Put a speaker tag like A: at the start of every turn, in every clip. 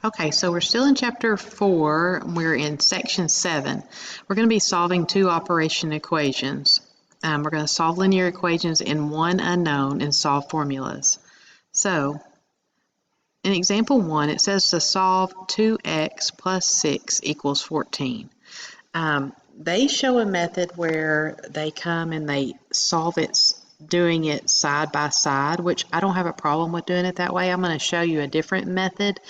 A: Okay, so we're still in chapter 4. We're in section 7. We're going to be solving two operation equations. We're going to solve linear equations in one unknown and solve formulas. So, in example 1, it says to solve 2x plus 6 equals 14. They show a method where they come and they solve it doing it side by side, which I don't have a problem with doing it that way. I'm going to show you a different method.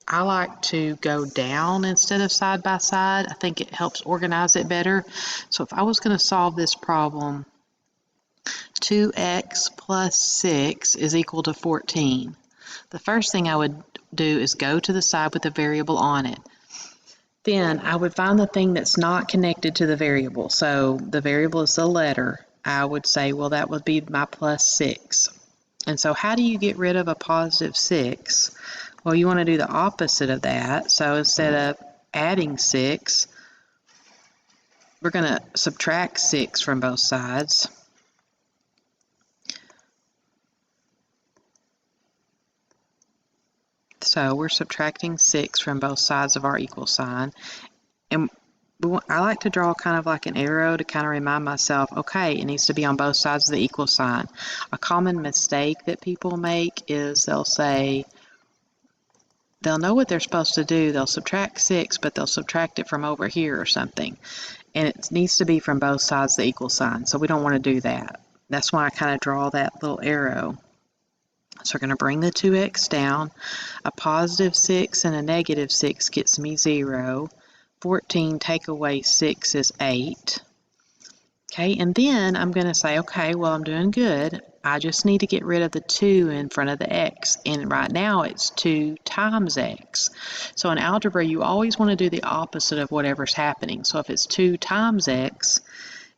A: I like to go down instead of side by side. I think it helps organize it better. So if I was going to solve this problem, 2x plus 6 is equal to 14. The first thing I would do is go to the side with the variable on it. Then I would find the thing that's not connected to the variable. So the variable is the letter. I would say, well, that would be my plus 6. And so how do you get rid of a positive 6? Well, you want to do the opposite of that. So instead of adding 6, we're going to subtract 6 from both sides. So we're subtracting 6 from both sides of our equal sign. And I like to draw kind of like an arrow to kind of remind myself, okay, it needs to be on both sides of the equal sign. A common mistake that people make is they'll say, they'll know what they're supposed to do. They'll subtract 6, but they'll subtract it from over here or something. And it needs to be from both sides of the equal sign. So we don't want to do that. That's why I kind of draw that little arrow. So we're going to bring the 2x down. A positive 6 and a negative 6 gets me 0. 14 take away 6 is 8. Okay, and then I'm going to say, okay, well, I'm doing good. I just need to get rid of the 2 in front of the x. And right now it's 2 times x. So in algebra, you always want to do the opposite of whatever's happening. So if it's 2 times x,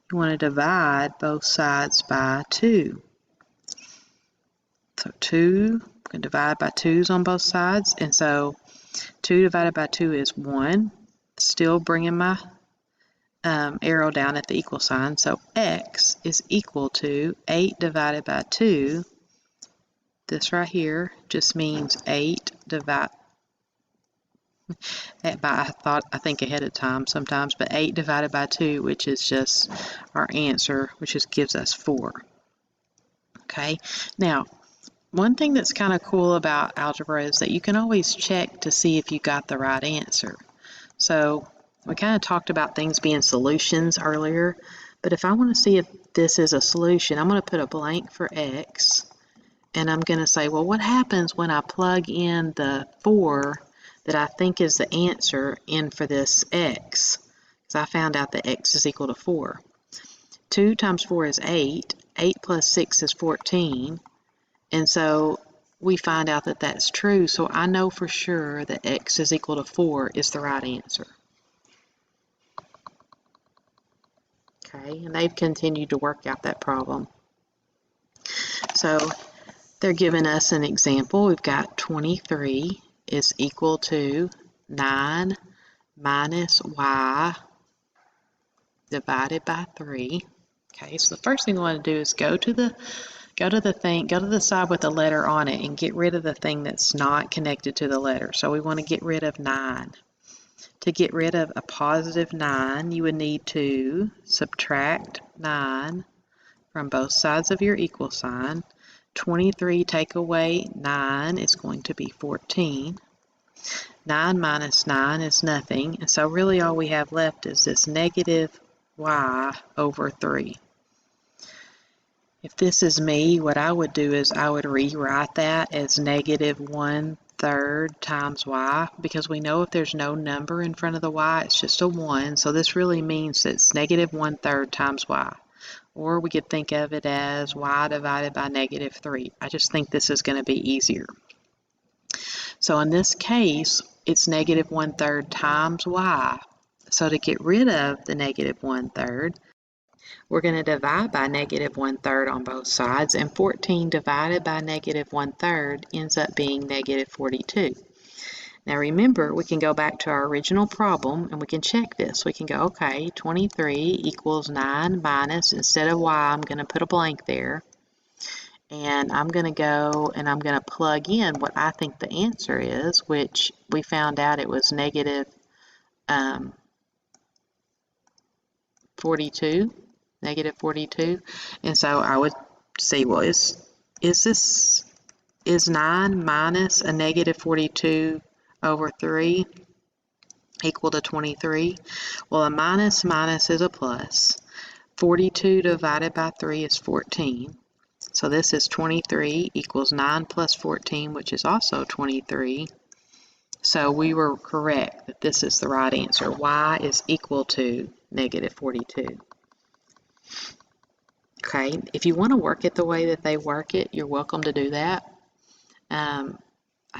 A: you want to divide both sides by 2. So 2, I'm going to divide by 2's on both sides. And so 2 divided by 2 is 1. Still bringing my arrow down at the equal sign. So x is equal to 8 divided by 2. This right here just means 8 divided by, I think ahead of time sometimes, but 8 divided by 2, which is just our answer, which just gives us 4. Okay, now one thing that's kind of cool about algebra is that you can always check to see if you got the right answer. So we kind of talked about things being solutions earlier, but if I want to see if this is a solution, I'm going to put a blank for x, and I'm going to say, well, what happens when I plug in the 4 that I think is the answer in for this x? Because I found out that x is equal to 4. 2 times 4 is 8. 8 plus 6 is 14. And so we find out that that's true, so I know for sure that x is equal to 4 is the right answer. Okay, and they've continued to work out that problem. So they're giving us an example. We've got 23 is equal to 9 minus y divided by 3. Okay, so the first thing we want to do is go to the side with the letter on it and get rid of the thing that's not connected to the letter. So we want to get rid of 9. To get rid of a positive 9, you would need to subtract 9 from both sides of your equal sign. 23 take away 9 is going to be 14. 9 minus 9 is nothing. And so really all we have left is this negative y over 3. If this is me, what I would do is I would rewrite that as negative 1/3 times y, because we know if there's no number in front of the y, it's just a 1. So this really means that it's negative 1/3 times y. Or we could think of it as y divided by negative 3. I just think this is going to be easier. So in this case, it's negative 1/3 times y. So to get rid of the negative 1/3, we're going to divide by negative 1/3 on both sides, and 14 divided by negative 1/3 ends up being negative 42. Now remember, we can go back to our original problem and we can check this. We can go, okay, 23 equals 9 minus, instead of y, I'm going to put a blank there, And I'm going to go and I'm going to plug in what I think the answer is, which we found out it was negative 42, negative 42. And so I would see, well, is 9 minus a negative 42 over 3 equal to 23? Well, a minus minus is a plus. 42 divided by 3 is 14. So this is 23 equals 9 plus 14, which is also 23. So we were correct that this is the right answer. Y is equal to negative 42. Okay, if you want to work it the way that they work it, you're welcome to do that. I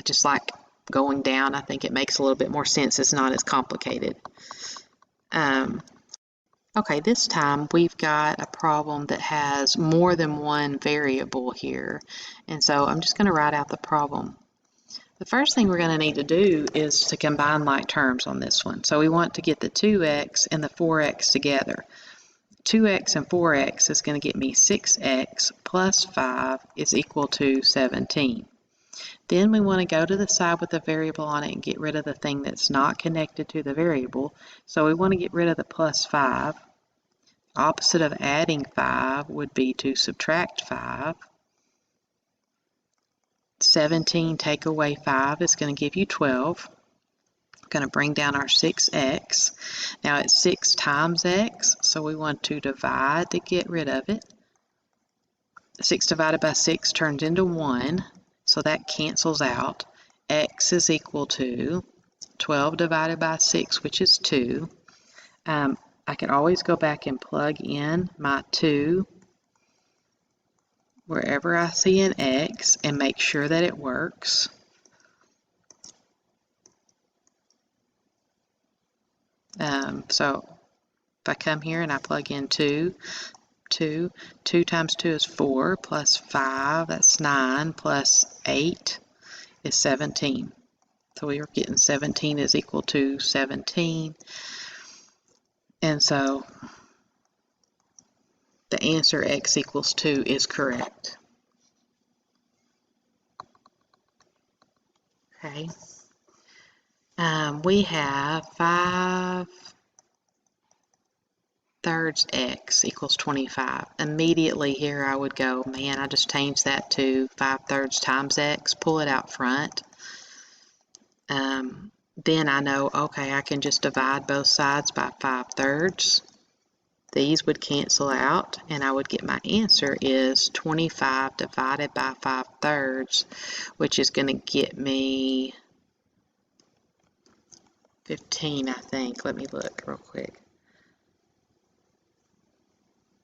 A: just like going down. I think it makes a little bit more sense. It's not as complicated. Okay, this time we've got a problem that has more than one variable here. And so I'm just going to write out the problem. The first thing we're going to need to do is to combine like terms on this one. So we want to get the 2x and the 4x together. 2x and 4x is going to get me 6x plus 5 is equal to 17. Then we want to go to the side with the variable on it and get rid of the thing that's not connected to the variable. So we want to get rid of the plus 5. Opposite of adding 5 would be to subtract 5. 17 take away 5 is going to give you 12. We're going to bring down our 6x. Now it's 6 times x, so we want to divide to get rid of it. 6 divided by 6 turns into 1, so that cancels out. X is equal to 12 divided by 6, which is 2. I can always go back and plug in my 2 wherever I see an x and make sure that it works. So if I come here and I plug in 2 times 2 is 4, plus 5, that's 9, plus 8 is 17. So we are getting 17 is equal to 17. And so the answer x equals 2 is correct. Okay. We have 5 thirds x equals 25. Immediately here I would go, man, I just changed that to 5 thirds times x, pull it out front. Then I know, okay, I can just divide both sides by 5 thirds. These would cancel out, and I would get my answer is 25 divided by 5 thirds, which is going to get me 15, I think. Let me look real quick.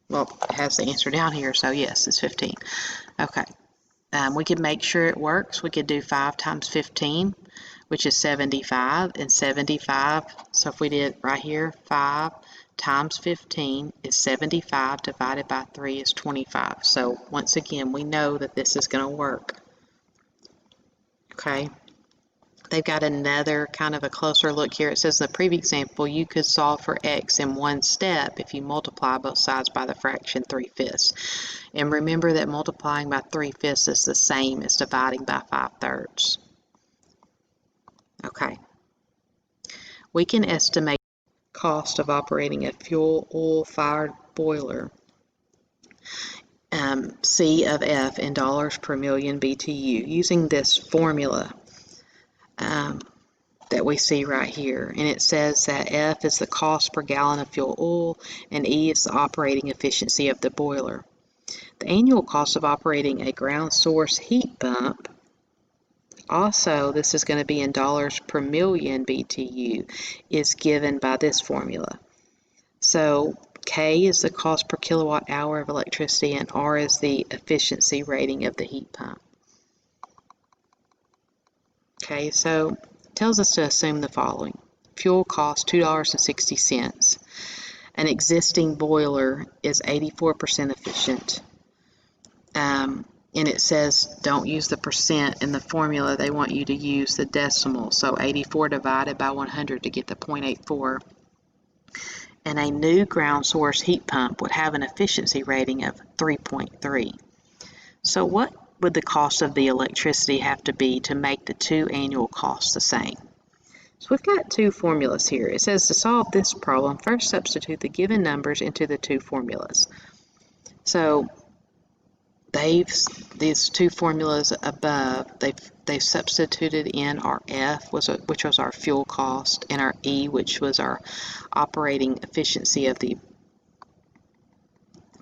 A: Well, it has the answer down here, so yes, it's 15. Okay. We could make sure it works. We could do 5 times 15, which is 75, and 75, so if we did right here, 5 times 15 is 75 divided by 3 is 25. So once again, we know that this is going to work. Okay. They've got another kind of a closer look here. It says in the previous example, you could solve for x in one step if you multiply both sides by the fraction 3/5. And remember that multiplying by 3/5 is the same as dividing by 5 thirds. Okay. We can estimate the cost of operating a fuel oil-fired boiler, C of F in dollars per million BTU, using this formula that we see right here. And it says that F is the cost per gallon of fuel oil and E is the operating efficiency of the boiler. The annual cost of operating a ground source heat pump, also this is going to be in dollars per million BTU, is given by this formula. So K is the cost per kilowatt hour of electricity and R is the efficiency rating of the heat pump. Okay, so it tells us to assume the following. Fuel costs $2.60. An existing boiler is 84% efficient. And it says don't use the percent in the formula. They want you to use the decimal. So 84 divided by 100 to get the 0.84. And a new ground source heat pump would have an efficiency rating of 3.3. So what would the cost of the electricity have to be to make the two annual costs the same? So we've got two formulas here. It says to solve this problem, first substitute the given numbers into the two formulas. So these two formulas above, they've substituted in our F, which was our fuel cost, and our E, which was our operating efficiency of the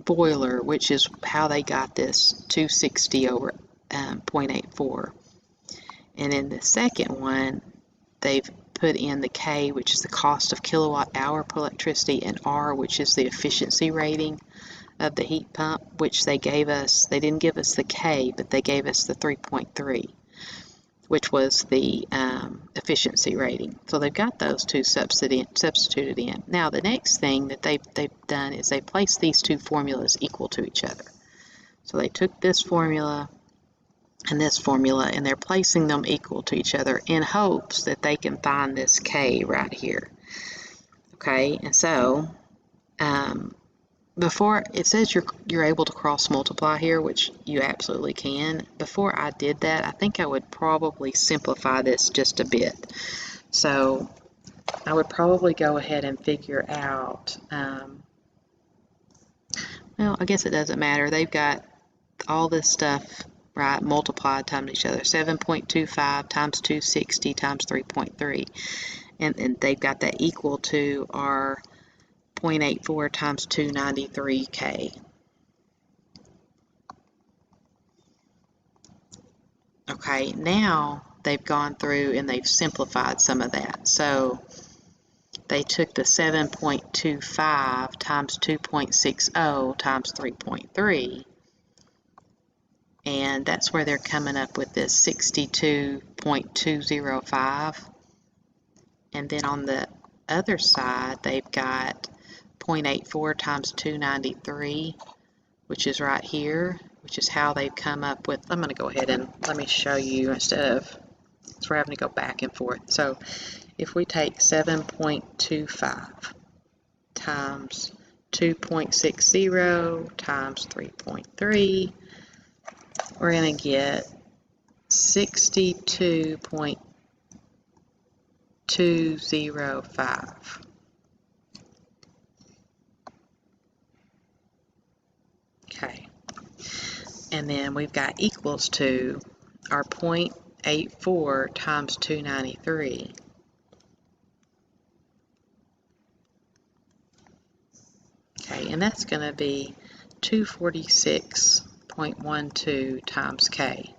A: boiler, which is how they got this 260 over 0.84. And in the second one, they've put in the K, which is the cost of kilowatt hour per electricity, and R, which is the efficiency rating of the heat pump, which they gave us. They didn't give us the K, but they gave us the 3.3, which was the efficiency rating. So they've got those two substituted in. Now the next thing that they've done is they placed these two formulas equal to each other. So they took this formula and this formula, and they're placing them equal to each other in hopes that they can find this K right here. Okay, and so before it says you're able to cross multiply here, which you absolutely can. Before I did that, I think I would probably simplify this just a bit. So I would probably go ahead and figure out, well, I guess it doesn't matter. They've got all this stuff, right, multiplied times each other. 7.25 times 260 times 3.3. And they've got that equal to our 0.84 times 293K. Okay, now they've gone through and they've simplified some of that. So they took the 7.25 times 2.60 times 3.3, and that's where they're coming up with this 62.205. And then on the other side, they've got 0.84 times 293, which is right here, which is how they've come up with. I'm going to go ahead and let me show you instead of, so we're having to go back and forth. So if we take 7.25 times 2.60 times 3.3, we're going to get 62.205. Okay. And then we've got equals to our 0.84 times 293. Okay, and that's going to be 246.12 times K.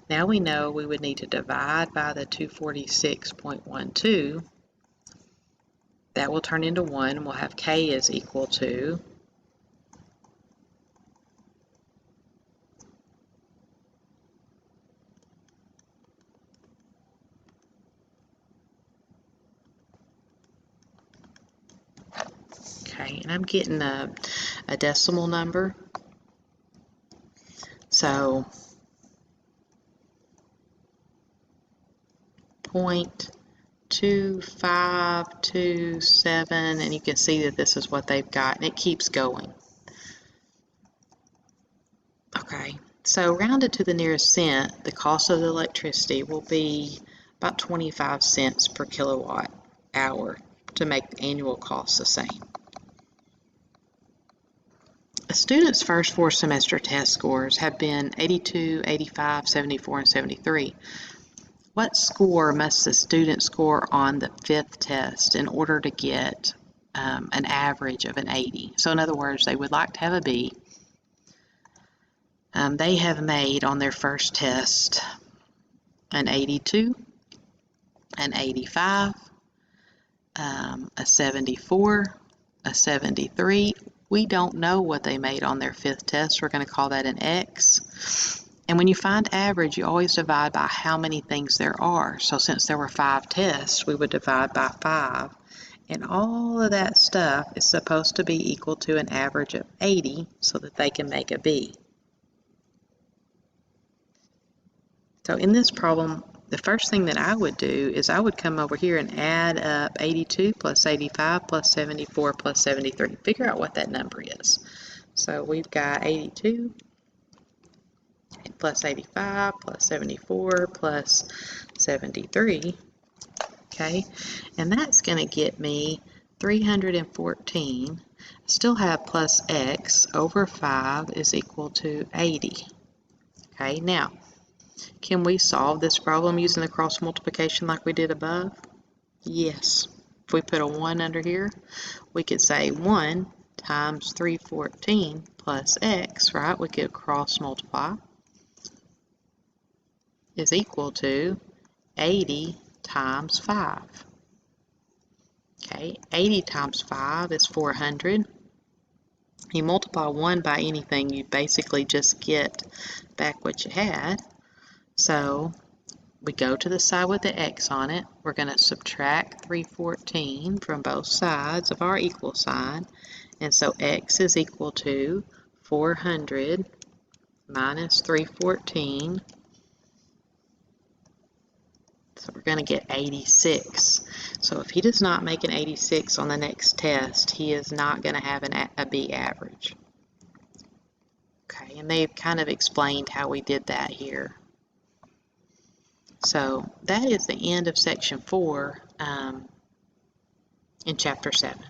A: Now we know we would need to divide by the 246.12. That will turn into 1, and we'll have K is equal to 'Kay, and I'm getting a decimal number. So 0.2527, and you can see that this is what they've got, and it keeps going. Okay, so rounded to the nearest cent, the cost of the electricity will be about 25 cents per kilowatt hour to make the annual costs the same. A student's first 4 semester test scores have been 82, 85, 74, and 73. What score must the student score on the 5th test in order to get an average of an 80? So in other words, they would like to have a B. They have made on their first test an 82, an 85, a 74, a 73. We don't know what they made on their 5th test. We're going to call that an X. And when you find average, you always divide by how many things there are. So since there were 5 tests, we would divide by 5. And all of that stuff is supposed to be equal to an average of 80 so that they can make a B. So in this problem, the first thing that I would do is I would come over here and add up 82 plus 85 plus 74 plus 73. Figure out what that number is. So we've got 82 plus 85 plus 74 plus 73. Okay, and that's going to get me 314. Still have plus x over 5 is equal to 80. Okay, now, can we solve this problem using the cross multiplication like we did above? Yes. If we put a 1 under here, we could say 1 times 314 plus x, right? We could cross multiply, is equal to 80 times 5. Okay, 80 times 5 is 400. You multiply 1 by anything, you basically just get back what you had. So we go to the side with the x on it. We're going to subtract 314 from both sides of our equal sign. And so x is equal to 400 minus 314. So we're going to get 86. So if he does not make an 86 on the next test, he is not going to have a B average. Okay, and they've kind of explained how we did that here. So that is the end of section 4 in chapter 7.